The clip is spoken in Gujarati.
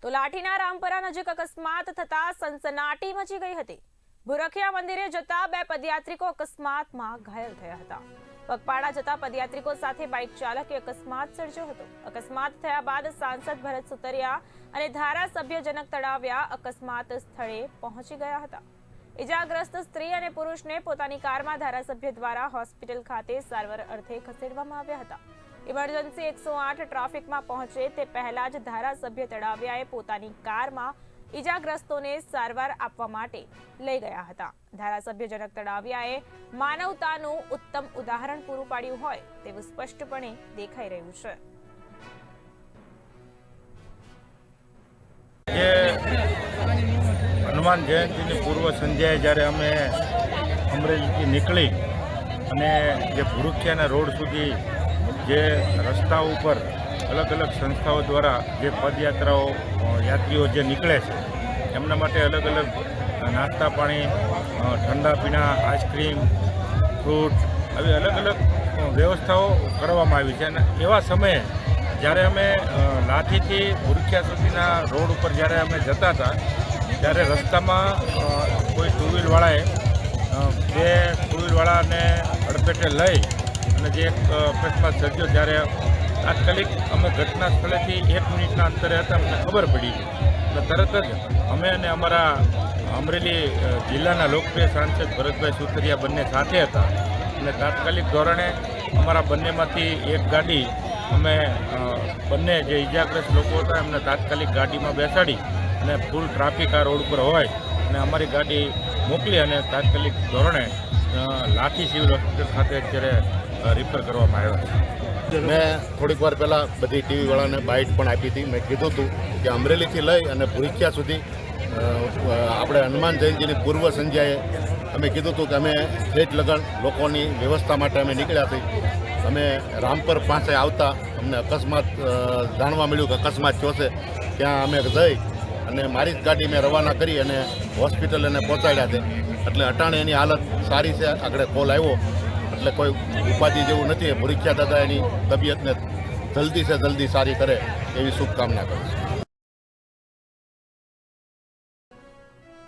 તો લાઠીના રામપરા નજીક અકસ્માત થતા સનસનાટી મચી ગઈ હતી। ભુરખિયા મંદિરે જતા બે પદયાત્રિકો અકસ્માતમાં ઘાયલ થયા હતા। પગપાળા જતા પદયાત્રિકો સાથે બાઇક ચાલકે અકસ્માત સર્જ્યો હતો। અકસ્માત થયા બાદ સાંસદ ભરત સુતરિયા અને ધારાસભ્ય જનક તળાવિયા અકસ્માત સ્થળે પહોંચી ગયા હતા। ઇજાગ્રસ્ત સ્ત્રી અને પુરુષને પોતાની કારમાં ધારાસભ્ય દ્વારા હોસ્પિટલ ખાતે સારવાર અર્થે ખસેડવામાં આવ્યા હતા। ઇમરજન્સી 108 ટ્રાફિકમાં પહોંચે તે પહેલા જ ધારાસભ્ય તળાવિયાએ પોતાની કારમાં ઇજાગ્રસ્તોને સારવાર આપવા માટે લઈ ગયા હતા। ધારાસભ્ય જનક તળાવિયાએ માનવતાનું ઉત્તમ ઉદાહરણ પૂરું પાડ્યું હોય તેવું સ્પષ્ટપણે દેખાઈ રહ્યું છે। હનુમાન જયંતીની પૂર્વ સંધ્યાએ જ્યારે અમે અમરેલીથી નીકળી અને જે ભુરખિયાના રોડ સુધી જે રસ્તા ઉપર અલગ અલગ સંસ્થાઓ દ્વારા જે પદયાત્રાઓ યાત્રીઓ જે નીકળે છે એમના માટે અલગ અલગ નાસ્તા પાણી, ઠંડા પીણા, આઈસ્ક્રીમ, ફ્રૂટ આવી અલગ અલગ વ્યવસ્થાઓ કરવામાં આવી છે। અને એવા સમયે જ્યારે અમે લાઠીથી ભુરખિયા સુધીના રોડ ઉપર જ્યારે અમે જતા હતા ત્યારે રસ્તામાં કોઈ ટુ વ્હીલવાળાએ બે ટુ વ્હીલવાળાને અડફેટે લઈ અને જે એક અકસ્માત સર્જ્યો। જ્યારે તાત્કાલિક અમે ઘટના સ્થળેથી 1 મિનિટના અંતરે હતા, અમને ખબર પડી એટલે તરત જ અમે અને અમારા અમરેલી જિલ્લાના લોકપ્રિય સાંસદ ભરતભાઈ સુતરિયા બંને સાથે હતા અને તાત્કાલિક ધોરણે અમારા બંનેમાંથી એક ગાડી અમે બંને જે ઇજાગ્રસ્ત લોકો હતા એમને તાત્કાલિક ગાડીમાં બેસાડી અને ફૂલ ટ્રાફિક આ રોડ ઉપર હોય અને અમારી ગાડી મોકલી અને તાત્કાલિક ધોરણે લાઠી સિવિલ હોસ્પિટલ ખાતે અત્યારે રિફર કરવામાં આવ્યા છે। મેં થોડીક વાર પહેલાં બધી ટીવીવાળાને બાઇટ પણ આપી હતી। મેં કીધું હતું કે અમરેલીથી લઈ અને ભુરખિયા સુધી આપણે હનુમાન જયંતીની પૂર્વ સંધ્યાએ અમે કીધું હતું કે અમે ઠેઠ લગન લોકોની વ્યવસ્થા માટે અમે નીકળ્યા હતી। અમે રામપર પાસે આવતા અમને અકસ્માત જાણવા મળ્યું કે અકસ્માત થયો છે। ત્યાં અમે જઈ અને મારી જ ગાડી મેં રવાના કરી અને હોસ્પિટલ એને પહોંચાડ્યા છે। એટલે અટાણે એની હાલત સારી છે। આગળ કોલ આવ્યો એટલે કોઈ ઉપાધિ જેવું નથી। ભુરખિયા દાદા એની તબિયતને જલ્દી સારી કરે એવી શુભકામના કરું છું।